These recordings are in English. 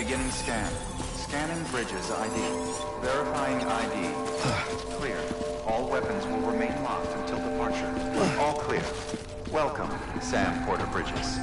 Beginning scan. Scanning bridges ID. Verifying ID. Clear. All weapons will remain locked until departure. All clear. Welcome, Sam Porter Bridges.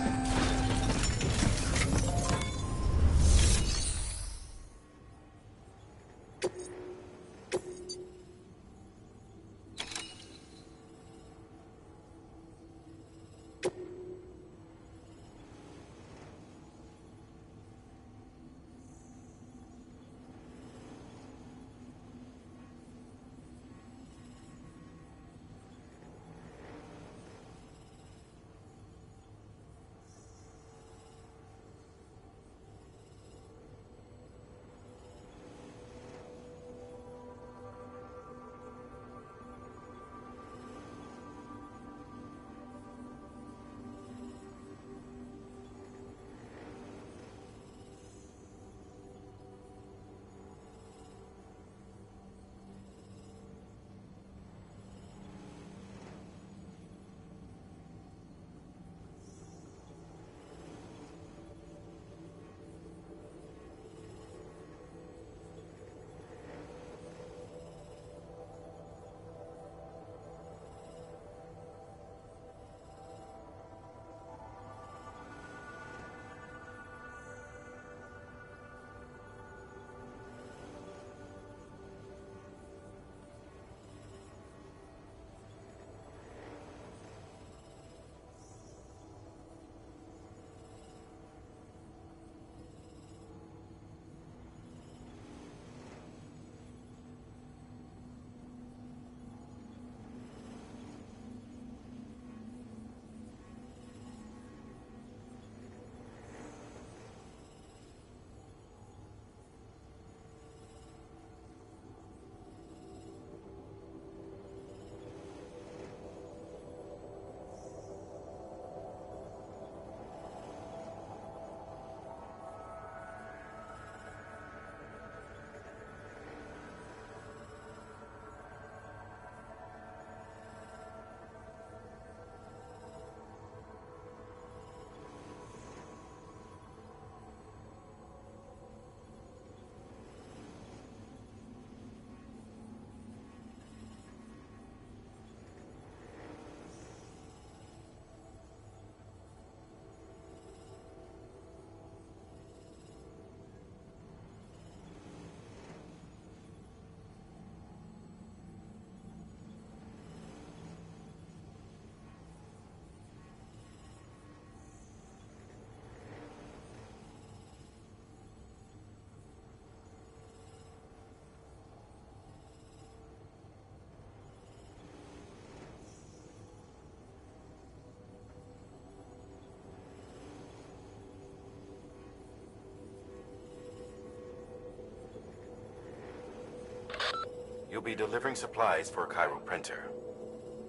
You'll be delivering supplies for a Cairo printer.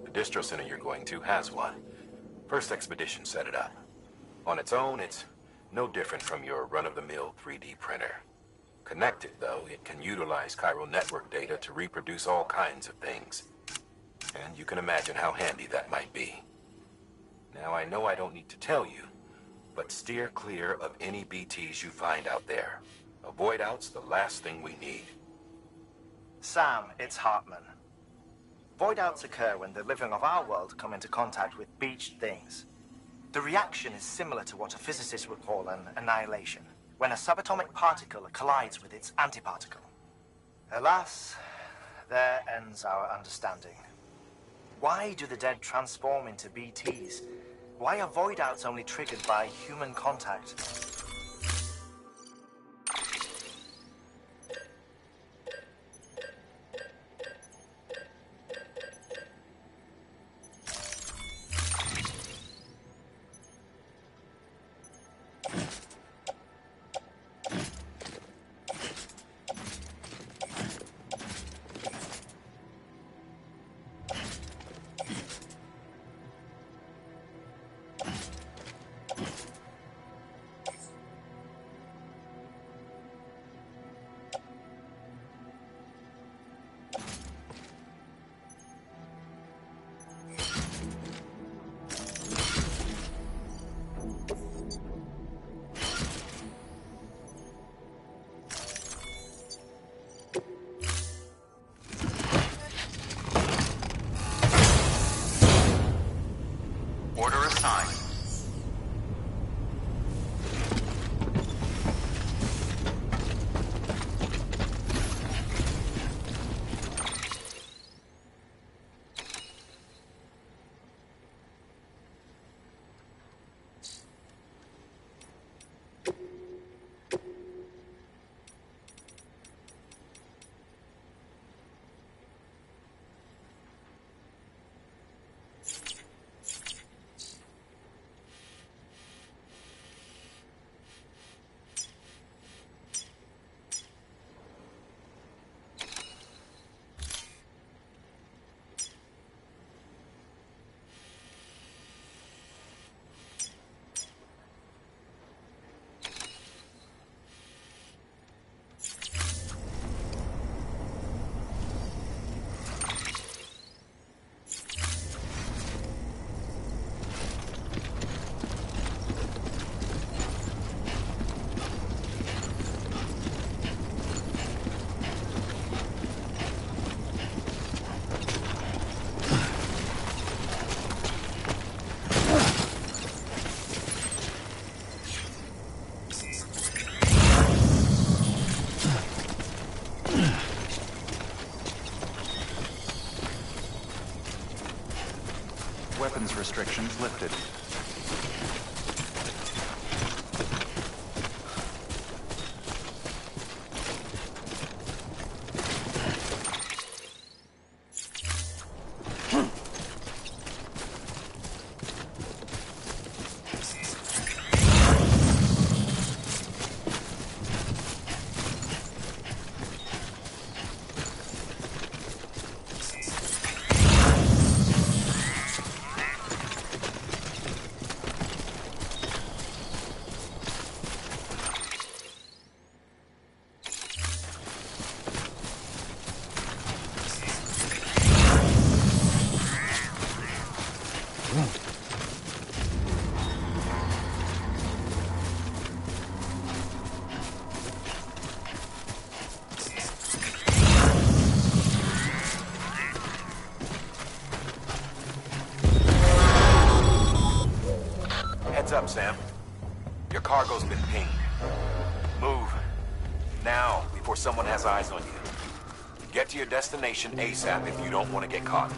The distro center you're going to has one. First expedition set it up. On its own, it's no different from your run-of-the-mill 3D printer. Connected, though, it can utilize Cairo network data to reproduce all kinds of things. And you can imagine how handy that might be. Now, I know I don't need to tell you, but steer clear of any BTs you find out there. Avoid out's the last thing we need. Sam, it's Hartman. Void outs occur when the living of our world come into contact with beached things. The reaction is similar to what a physicist would call an annihilation, when a subatomic particle collides with its antiparticle. Alas, there ends our understanding. Why do the dead transform into BTs? Why are void outs only triggered by human contact? weapons restrictions lifted. Heads up, Sam. Your cargo's been pinged. Move. Now, before someone has eyes on you. Get to your destination ASAP if you don't want to get caught.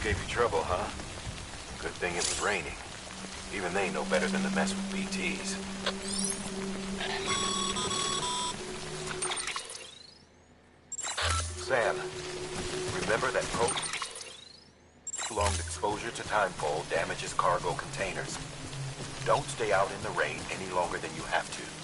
Gave you trouble, huh? Good thing it was raining. Even they know better than to mess with BTs. Sam, remember that prolonged exposure to timefall damages cargo containers. Don't stay out in the rain any longer than you have to.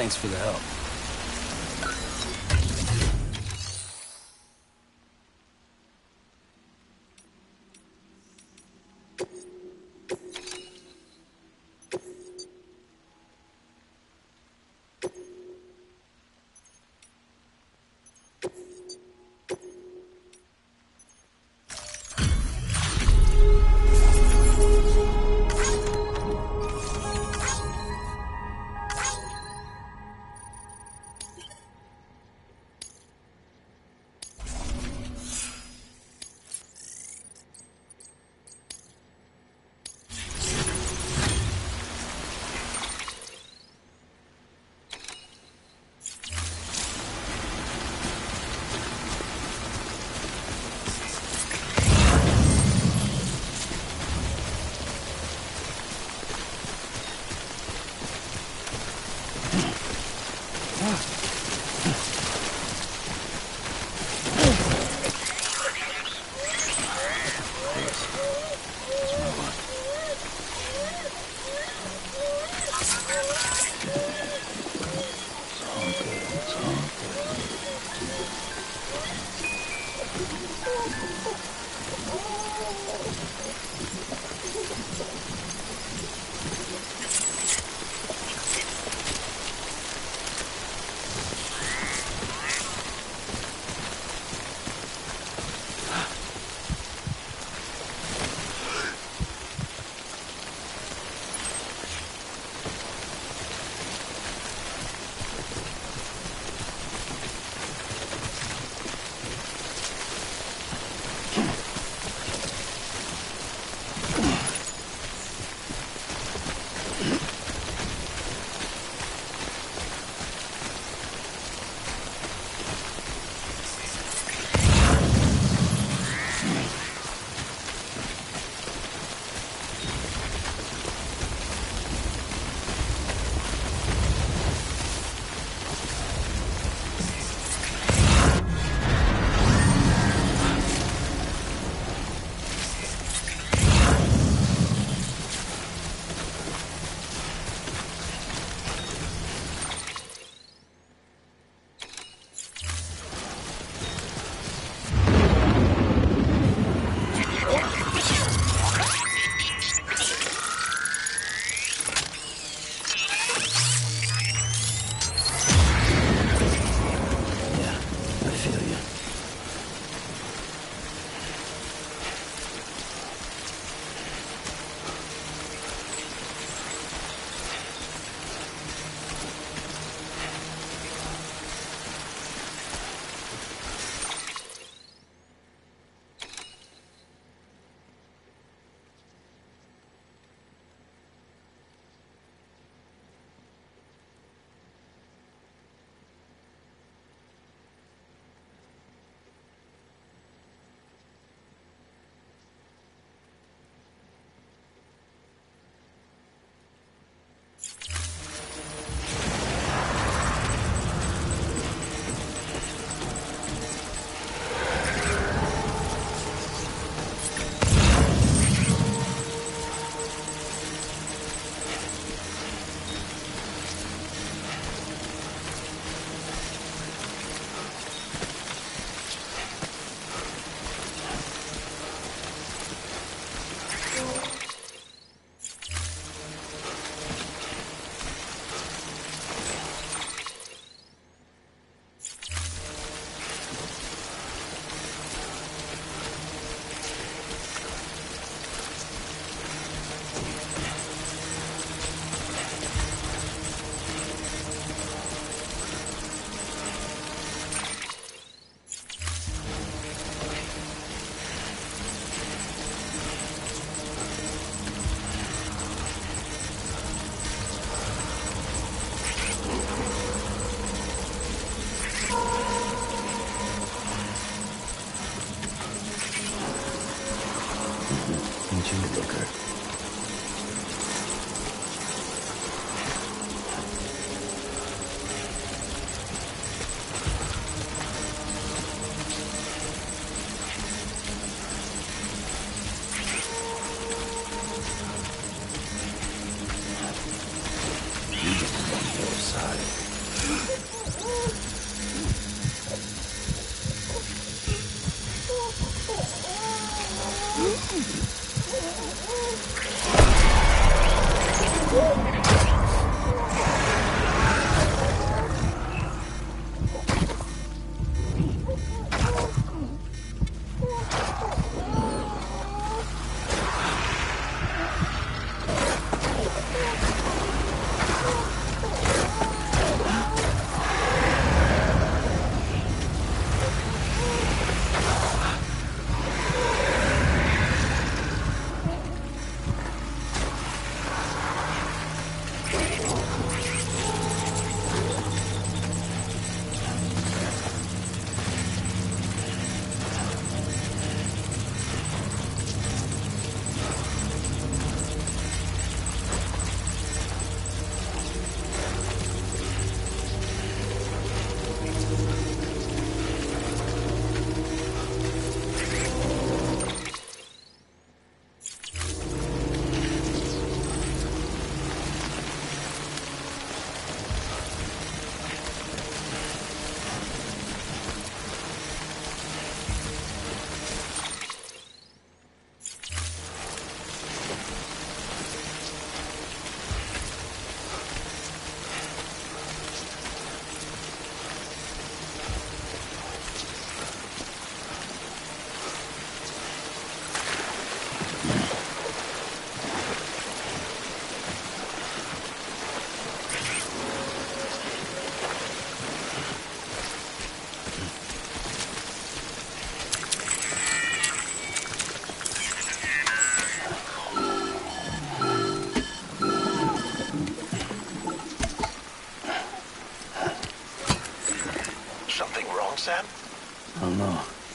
Thanks for the help.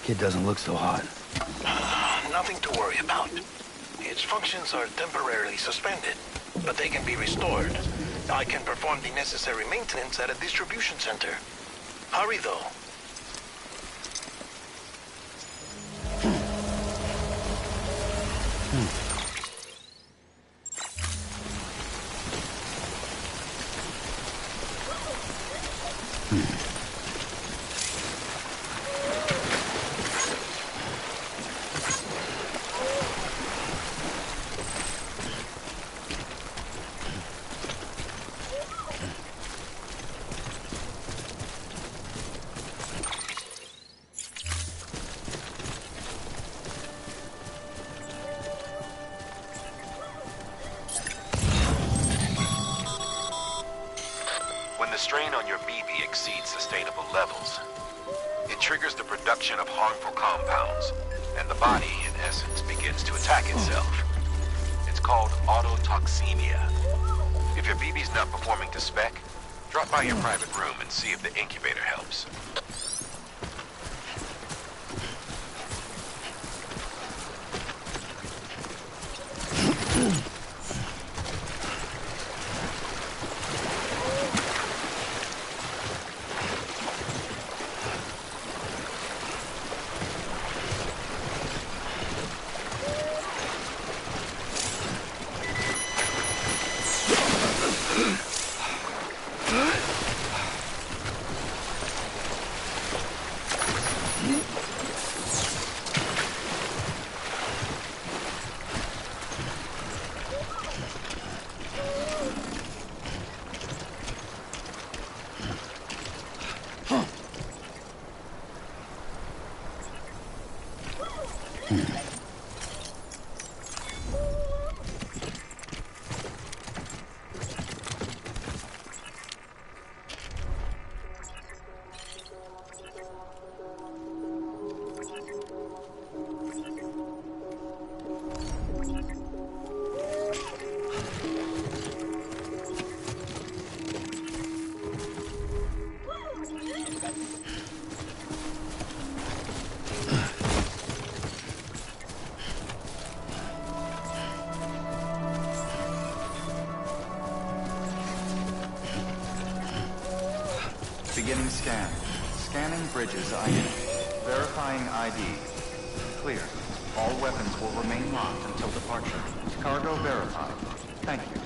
Kid doesn't look so hot. Nothing to worry about. Its functions are temporarily suspended, but they can be restored. I can perform the necessary maintenance at a distribution center. Hurry, though. When the strain on your BB exceeds sustainable levels, it triggers the production of harmful compounds, and the body, in essence, begins to attack itself. It's called autotoxemia. If your BB's not performing to spec, drop by your private room and see if the incubator helps. Beginning scan. Scanning bridges ID. Verifying ID. Clear. All weapons will remain locked until departure. Cargo verified. Thank you.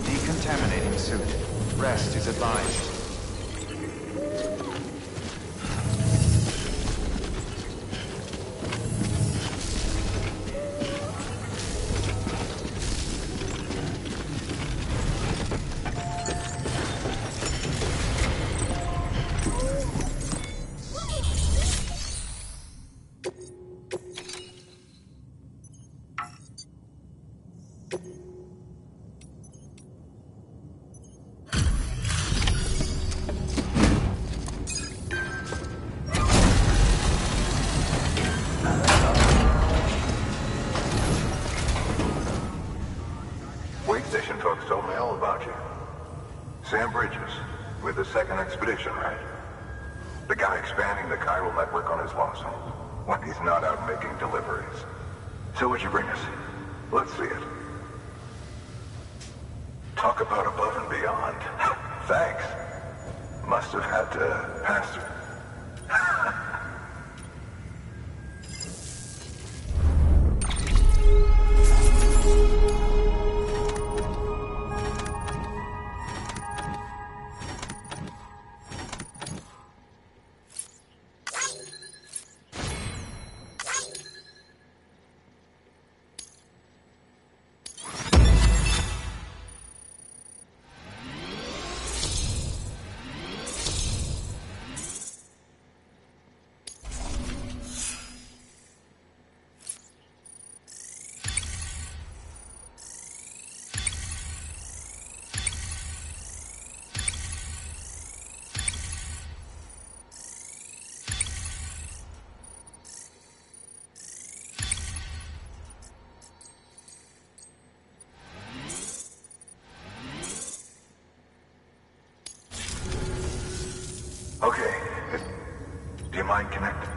Decontaminating suit. Rest is advised. Station folks told me all about you. Sam Bridges, with the second expedition, right? The guy expanding the chiral network on his lonesome, when he's not out making deliveries. So what'd you bring us? Let's see it. Talk about above and beyond. Thanks. Must have had to pass through. mind connected?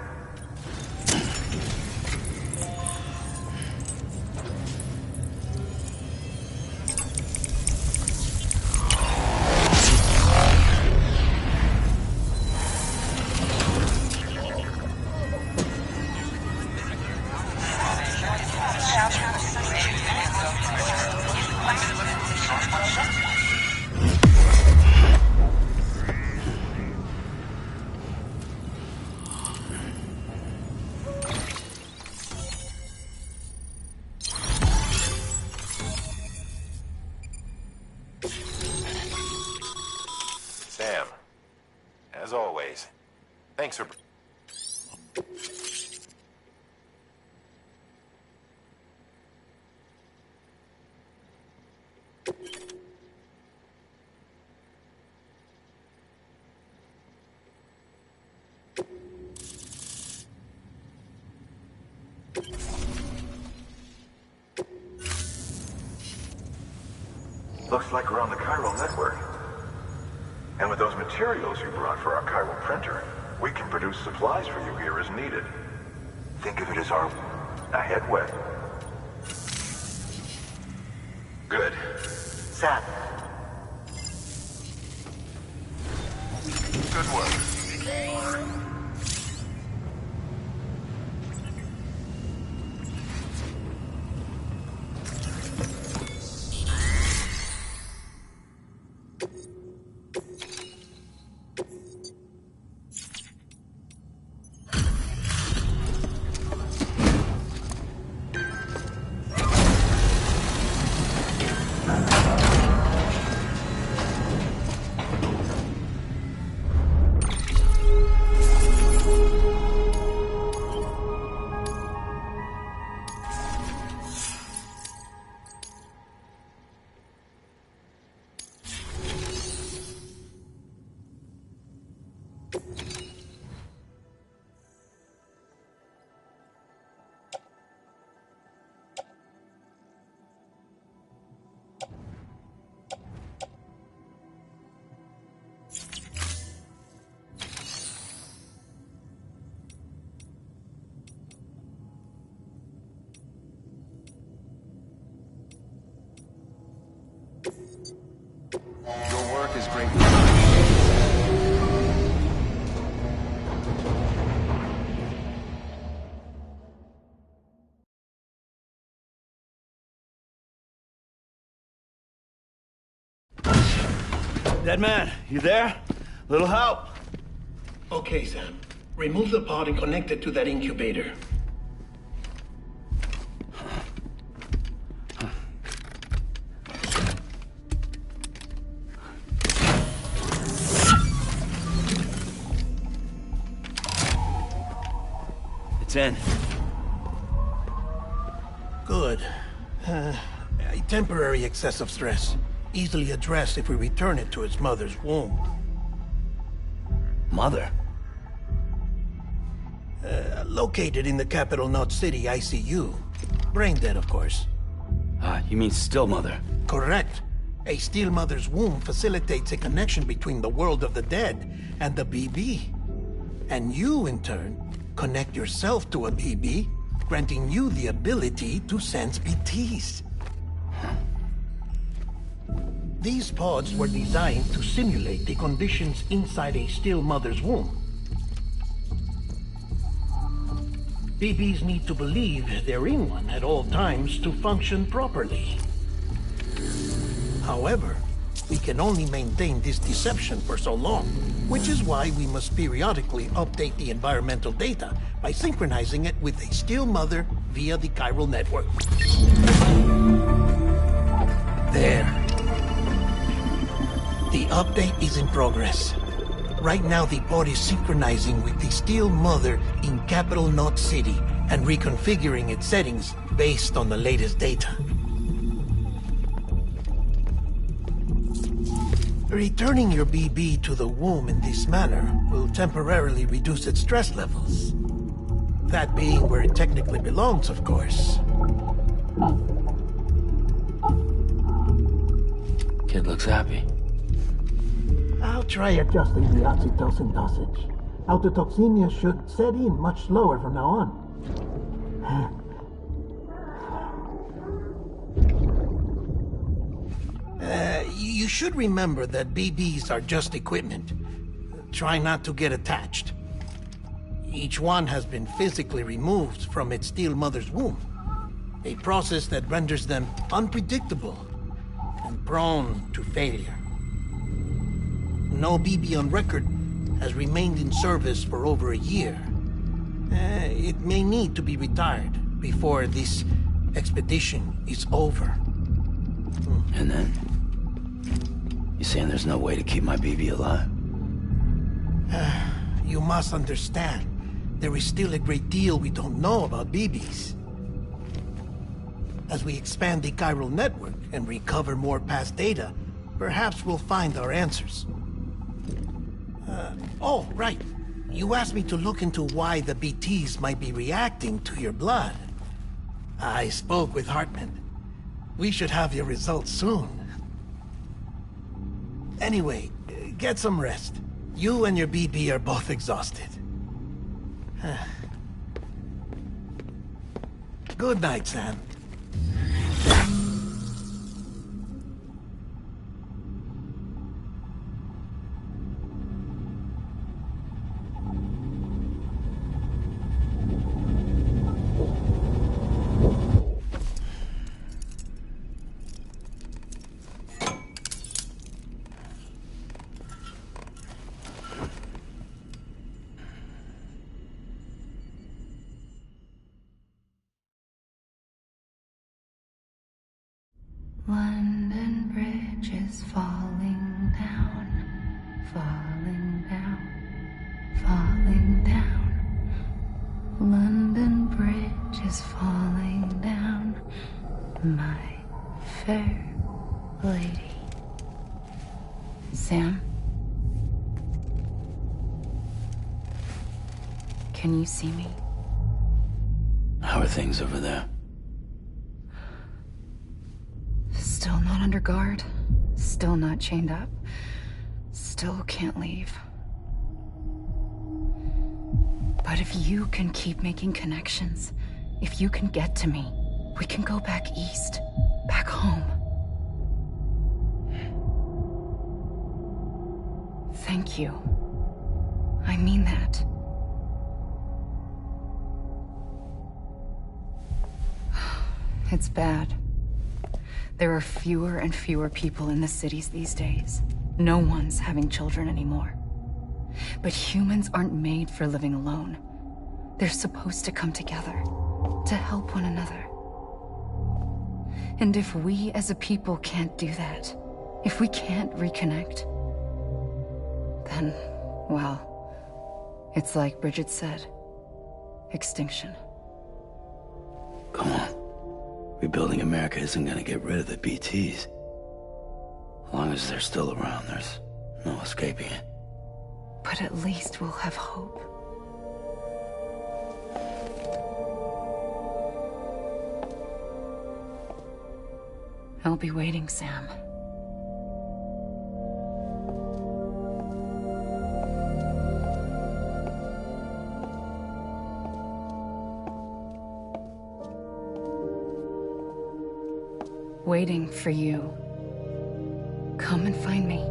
Sam, as always, thanks for... Looks like we're on the chiral network. And with those materials you brought for our chiral printer, we can produce supplies for you here as needed. Think of it as our ahead way. Good. Sam. Good work. Your work is great. Dead man, you there? Little help? Okay, Sam. Remove the pod and connect it to that incubator. It's in. Good. A temporary excessive stress. Easily addressed if we return it to its mother's womb. Mother? Located in the capital Knot City ICU. Brain dead, of course. You mean still mother? Correct. A still mother's womb facilitates a connection between the world of the dead and the BB. And you, in turn, connect yourself to a BB, granting you the ability to sense BTs. These pods were designed to simulate the conditions inside a still mother's womb. BBs need to believe they're in one at all times to function properly. However, we can only maintain this deception for so long, which is why we must periodically update the environmental data by synchronizing it with a still mother via the chiral network. There. The update is in progress. Right now, the pod is synchronizing with the still mother in capital Knot City and reconfiguring its settings based on the latest data. Returning your BB to the womb in this manner will temporarily reduce its stress levels. That being where it technically belongs, of course. Kid looks happy. I'll try adjusting the oxytocin dosage. Autotoxemia should set in much slower from now on. You should remember that BBs are just equipment. Try not to get attached. Each one has been physically removed from its steel mother's womb. A process that renders them unpredictable and prone to failure. No BB on record has remained in service for over a year. It may need to be retired before this expedition is over. And then? You saying there's no way to keep my BB alive? You must understand, there is still a great deal we don't know about BBs. As we expand the chiral network and recover more past data, perhaps we'll find our answers. Oh, right. You asked me to look into why the BTs might be reacting to your blood. I spoke with Hartman. We should have your results soon. Anyway, get some rest. You and your BB are both exhausted. Good night, Sam. London Bridge is falling down, falling down, falling down. London Bridge is falling down, my fair lady. Sam? Can you see me? How are things over there? Still not under guard, still not chained up, still can't leave. But if you can keep making connections, if you can get to me, we can go back east, back home. Thank you. I mean that. It's bad. There are fewer and fewer people in the cities these days. No one's having children anymore. But humans aren't made for living alone. They're supposed to come together, to help one another. And if we as a people can't do that, if we can't reconnect, then, well, it's like Bridget said, extinction. Come on. Rebuilding America isn't gonna get rid of the BTs. As long as they're still around, there's no escaping it. But at least we'll have hope. I'll be waiting, Sam. Waiting for you. Come and find me.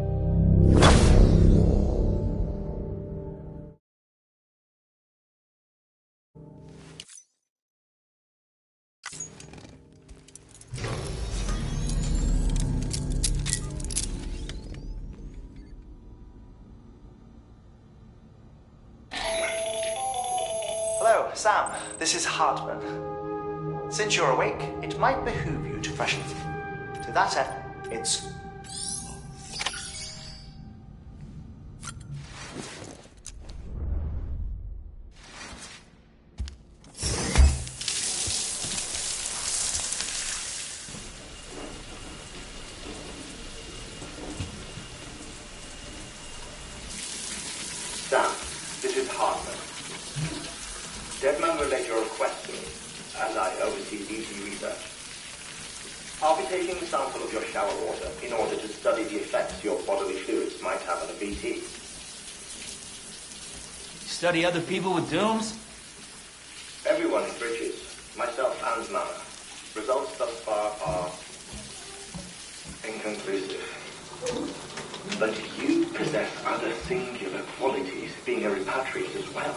Hello, Sam. This is Hartman. Since you're awake, it might behoove you to freshen. To that end, it's... Sam, this is Hartman. Deadman relayed your request to me, and I oversee BT research. I'll be taking a sample of your shower water in order to study the effects your bodily fluids might have on a BT. Study other people with dooms? Everyone in Bridges, myself and Mara. Results thus far are inconclusive. But you possess other singular qualities, being a repatriate as well.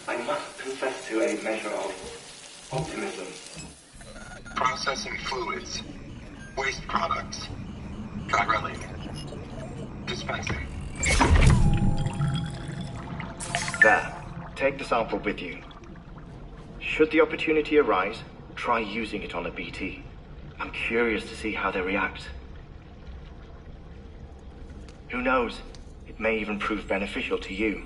I must confess to a measure of optimism. Processing fluids. Waste products. Chiralic. Dispensing. There. Take the sample with you. Should the opportunity arise, try using it on a BT. I'm curious to see how they react. Who knows? It may even prove beneficial to you.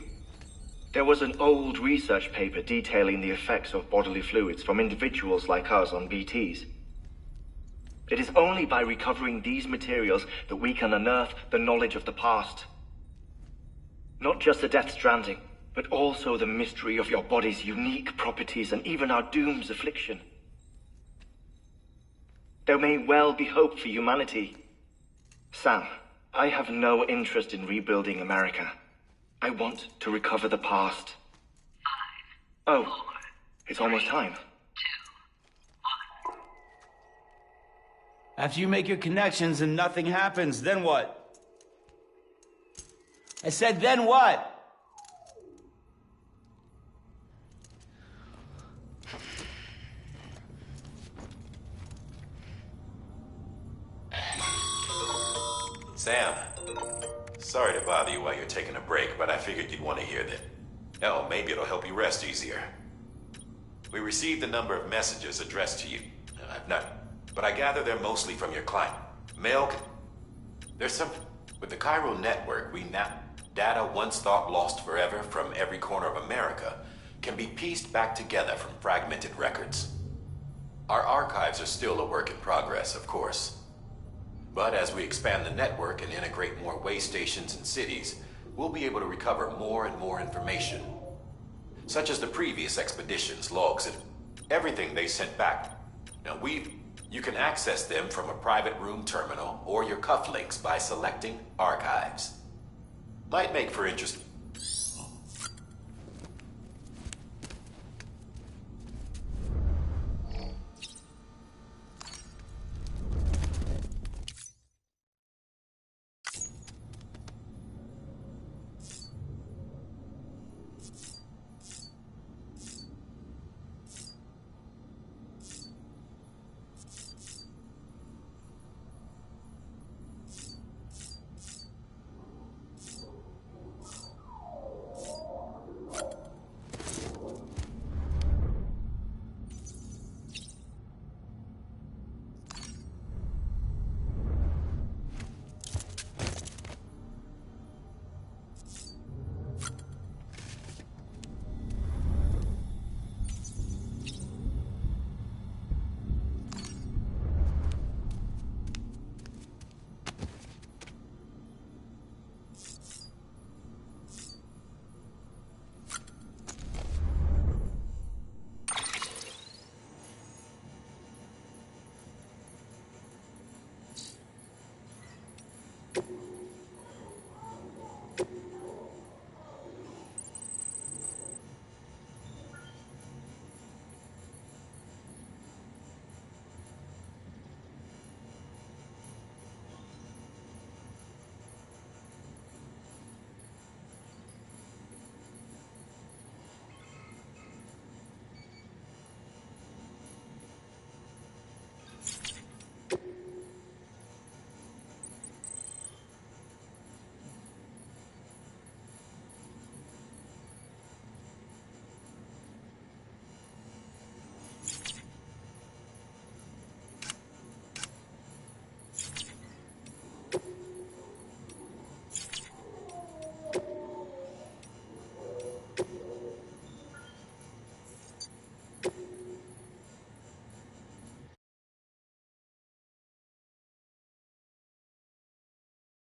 There was an old research paper detailing the effects of bodily fluids from individuals like us on BTs. It is only by recovering these materials that we can unearth the knowledge of the past. Not just the Death Stranding, but also the mystery of your body's unique properties and even our doom's affliction. There may well be hope for humanity. Sam, I have no interest in rebuilding America. I want to recover the past. 5, 4, oh, it's almost time. 2, 1. After you make your connections and nothing happens, then what? I said, then what? Sam, sorry to bother you while you're taking a break, but I figured you'd want to hear that. Oh, maybe it'll help you rest easier. We received a number of messages addressed to you. I've not, but I gather they're mostly from your client. There's some... With the chiral network, data once thought lost forever from every corner of America can be pieced back together from fragmented records. Our archives are still a work in progress, of course. But as we expand the network and integrate more way stations and cities, we'll be able to recover more and more information. Such as the previous expedition's logs and everything they sent back. Now you can access them from a private room terminal or your cufflinks by selecting Archives. Might make for interest.